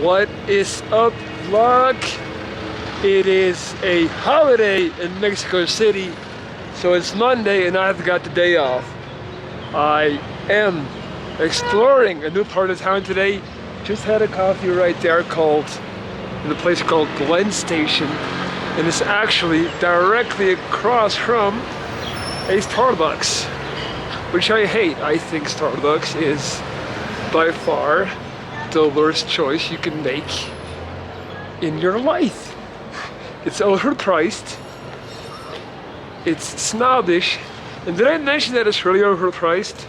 What is up, vlog? It is a holiday in Mexico City, so it's Monday and I've got the day off. I am exploring a new part of town today. Just had a coffee right there in a place called Glen Station, and it's actually directly across from a Starbucks, which I hate. I think Starbucks is by far the worst choice you can make in your life. It's overpriced, it's snobbish, and did I mention that it's really overpriced?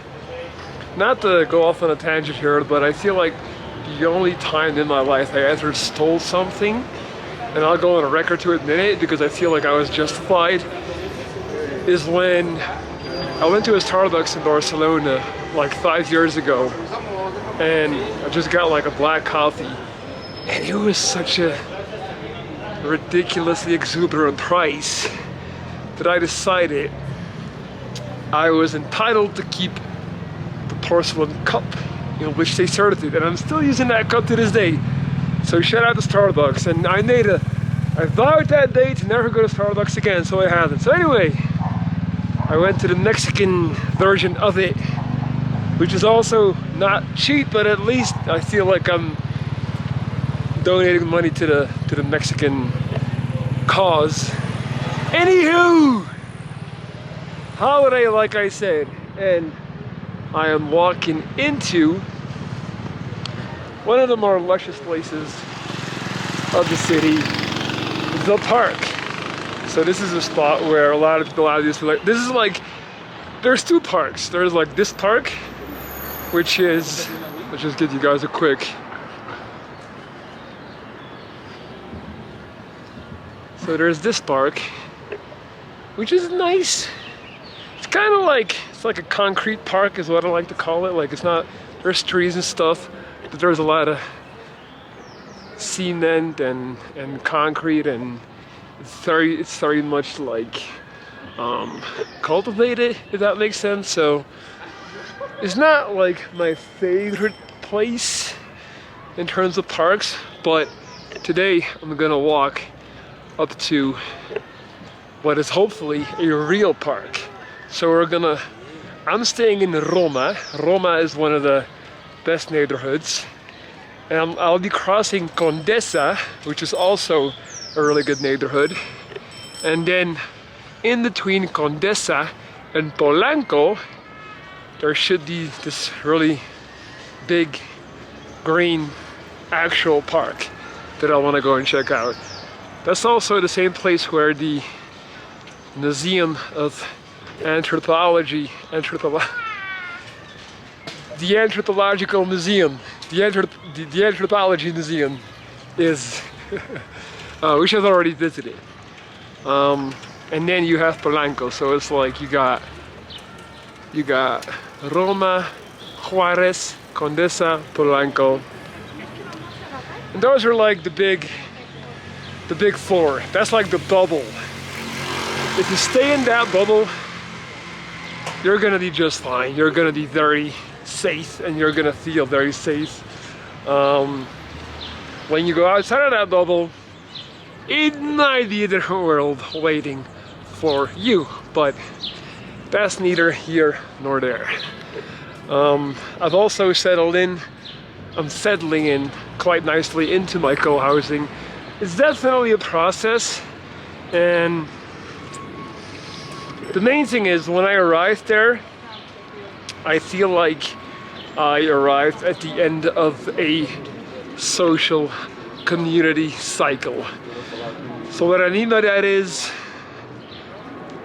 Not to go off on a tangent here, but I feel like the only time in my life I ever stole something, and I'll go on a record to admit it because I feel like I was justified, is when I went to a Starbucks in Barcelona like 5 years ago, and I just got like a black coffee, and it was such a ridiculously exuberant price that I decided I was entitled to keep the porcelain cup in which they served it, and I'm still using that cup to this day. So shout out to Starbucks, and I vowed that day to never go to Starbucks again, so I haven't. So anyway, I went to the Mexican version of it, which is also not cheap, but at least I feel like I'm donating money to the Mexican cause. Anywho, holiday, like I said, and I am walking into one of the more luscious places of the city, the park. So this is a spot where a lot of people obviously like, this is like, there's two parks. There's like this park, which is, let's just give you guys a quick. So there's this park, which is nice. It's kind of like, it's like a concrete park is what I like to call it. Like it's not, there's trees and stuff, but there's a lot of cement and concrete, and it's very much like cultivated, if that makes sense. So it's not like my favorite place in terms of parks, but today I'm gonna walk up to what is hopefully a real park. So I'm staying in Roma. Roma is one of the best neighborhoods, and I'll be crossing Condesa, which is also a really good neighborhood, and then in between Condesa and Polanco there should be this really big green actual park that I want to go and check out. That's also the same place where the Museum of Anthropology, the Anthropological Museum, the Anthropology Museum is, which I've already visited. And then you have Polanco, so it's like you got Roma, Juarez, Condesa, Polanco, and those are like the big four. That's like the bubble. If you stay in that bubble, you're gonna be just fine. You're gonna be very safe, and you're gonna feel very safe. When you go outside of that bubble, it might be a different world waiting for you, but that's neither here nor there. I've also settled in. I'm settling in quite nicely into my co-housing. It's definitely a process, and the main thing is when I arrived there, I feel like I arrived at the end of a social community cycle. So what I mean by that is,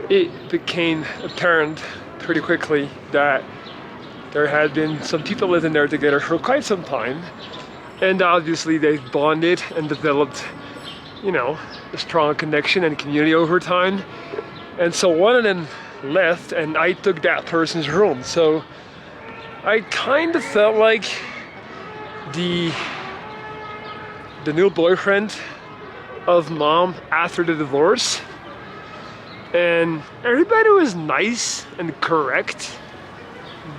it became apparent pretty quickly that there had been some people living there together for quite some time, and obviously they've bonded and developed, you know, a strong connection and community over time. And so one of them left, and I took that person's room. So I kind of felt like the new boyfriend of mom after the divorce, and everybody was nice and correct,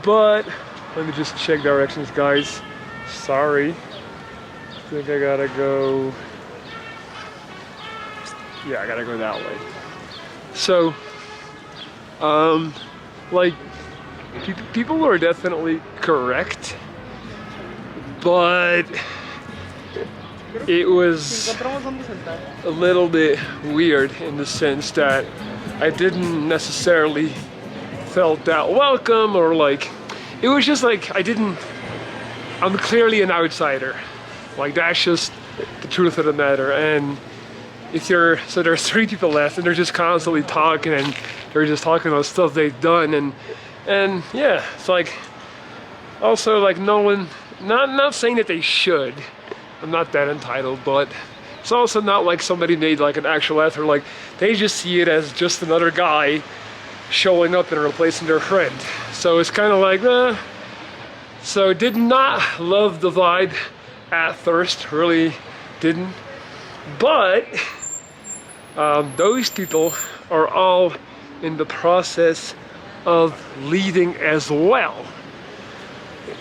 but let me just check directions, guys. Sorry. think I gotta go. Yeah, I gotta go that way. So, like, people are definitely correct, but it was a little bit weird in the sense that I didn't necessarily felt that welcome, or like, it was just like I'm clearly an outsider. Like, that's just the truth of the matter. And so there's 3 people left, and they're just constantly talking, and they're just talking about stuff they've done, and yeah, it's like, also like, no one, not saying that they should, I'm not that entitled, but it's also not like somebody made like an actual effort. Like, they just see it as just another guy showing up and replacing their friend. So it's kind of like, so did not love the vibe at first, really didn't. But those people are all in the process of leaving as well.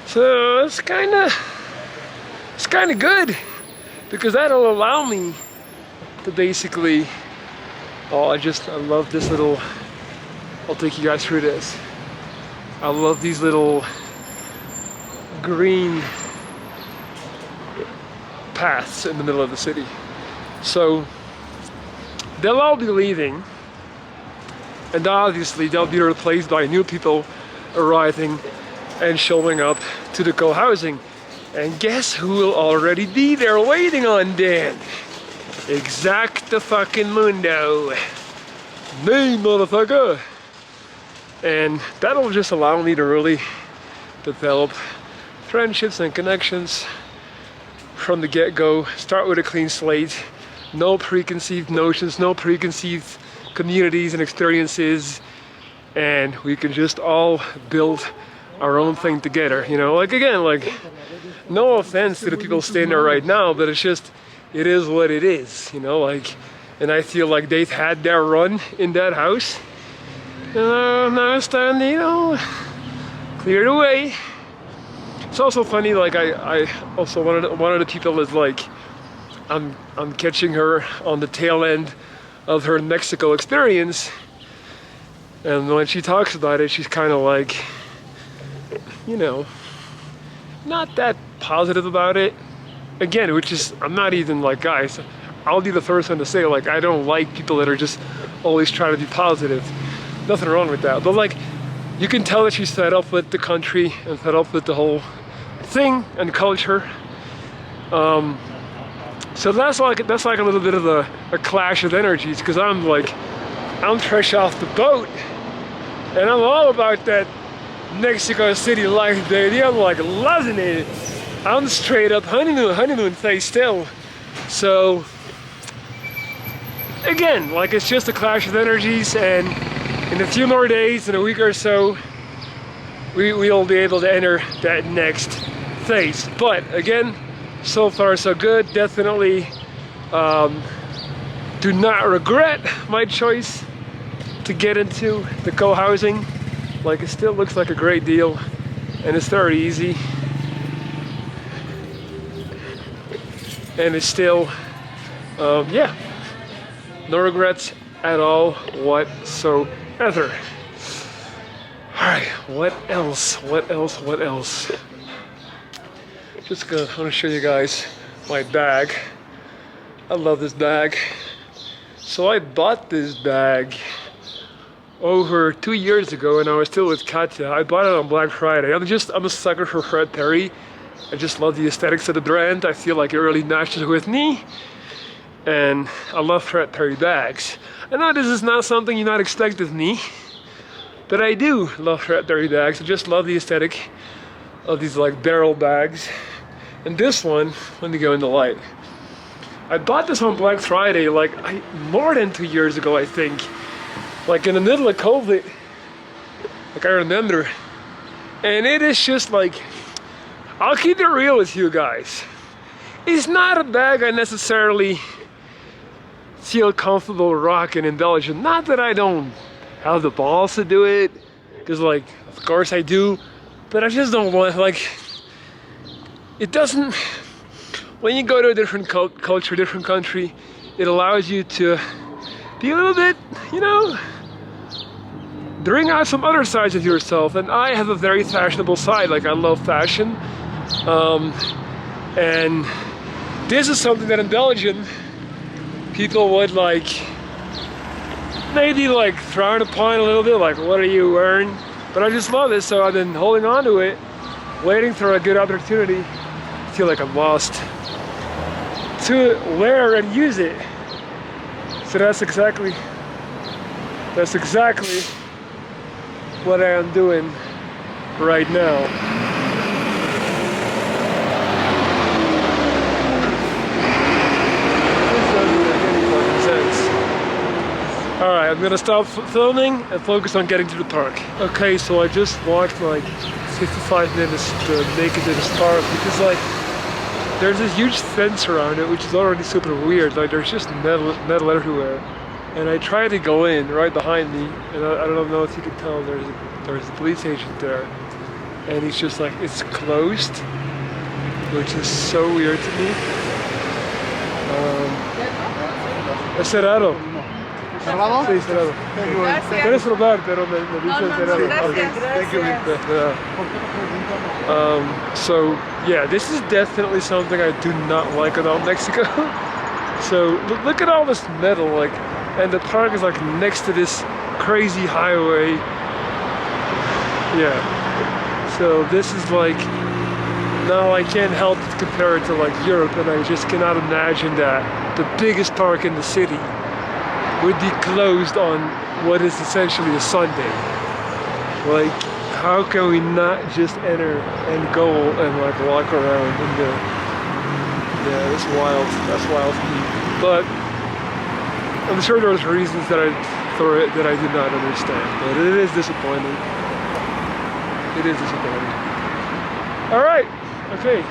So it's kind of good, because that'll allow me to basically, I love this little, I'll take you guys through this. I love these little green paths in the middle of the city. So they'll all be leaving, and obviously they'll be replaced by new people arriving and showing up to the co-housing. And guess who will already be there waiting on Dan? Exacto fucking mundo. Me, motherfucker. And that'll just allow me to really develop friendships and connections from the get-go. Start with a clean slate. No preconceived notions, no preconceived communities and experiences. And we can just all build our own thing together. You know, like, again, like, no offense to the people staying there right now, but it's just, it is what it is, you know, like, and I feel like they've had their run in that house. Now it's time to, you know, clear it away. It's also funny, like, I also, one of the people is like, I'm catching her on the tail end of her Mexico experience, and when she talks about it, she's kind of like, you know, not that positive about it. Again, which is, I'm not even like, guys, I'll be the first one to say, like, I don't like people that are just always trying to be positive. Nothing wrong with that. But like, you can tell that she's fed up with the country and fed up with the whole thing and culture. So that's like a little bit of a clash of energies, because I'm like, I'm fresh off the boat, and I'm all about that Mexico City life, baby. I'm like loving it. I'm straight up honeymoon phase still. So again, like, it's just a clash of energies, and in a few more days, in a week or so, we'll be able to enter that next phase. But again, so far so good. Definitely do not regret my choice to get into the co-housing. Like, it still looks like a great deal, and it's very easy, and it's still, yeah, no regrets at all whatsoever. All right, what else? I want to show you guys my bag. I love this bag. So I bought this bag over 2 years ago, and I was still with Katya. I bought it on Black Friday. I'm a sucker for Fred Perry. I just love the aesthetics of the brand. I feel like it really matches with me, and I love Fred Perry bags. I know this is not something you might expect of me, but I do love Fred Perry bags. I just love the aesthetic of these like barrel bags. And this one, let me go in the light. I bought this on Black Friday like more than 2 years ago, I think. Like in the middle of COVID, like I remember. And it is just like, I'll keep it real with you guys. It's not a bag I necessarily feel comfortable rocking in Belgium. Not that I don't have the balls to do it, because like, of course I do, but I just don't want, like, it doesn't, when you go to a different culture, different country, it allows you to be a little bit, you know, bring out some other sides of yourself. And I have a very fashionable side. Like, I love fashion, and this is something that in Belgium people would like maybe like frown upon a little bit, like, what are you wearing? But I just love it, so I've been holding on to it, waiting for a good opportunity. I feel like I'm lost, to wear and use it. So that's exactly what I am doing right now. This doesn't make any fucking sense. Alright, I'm gonna stop filming and focus on getting to the park. Okay, so I just walked like 55 minutes to make it to this park because, like, there's this huge fence around it, which is already super weird. Like, there's just metal everywhere. And I tried to go in right behind me, and I don't know if you can tell, there's a police agent there. And he's just like, it's closed, which is so weird to me. Es cerrado. ¿Cerrado? Sí, cerrado. Gracias. ¿Quieres probar? Pero me dice cerrado. Gracias. Thank you. Yeah. So yeah, this is definitely something I do not like about Mexico. So look at all this metal, like, and the park is like next to this crazy highway. Yeah. So this is like, now I can't help but compare it to like Europe, and I just cannot imagine that the biggest park in the city would be closed on what is essentially a Sunday. Like, how can we not just enter and go and like walk around in there? Yeah, that's wild. That's wild to me. But I'm sure there's reasons that for it that I did not understand. But it is disappointing. It is disappointing. All right. Okay.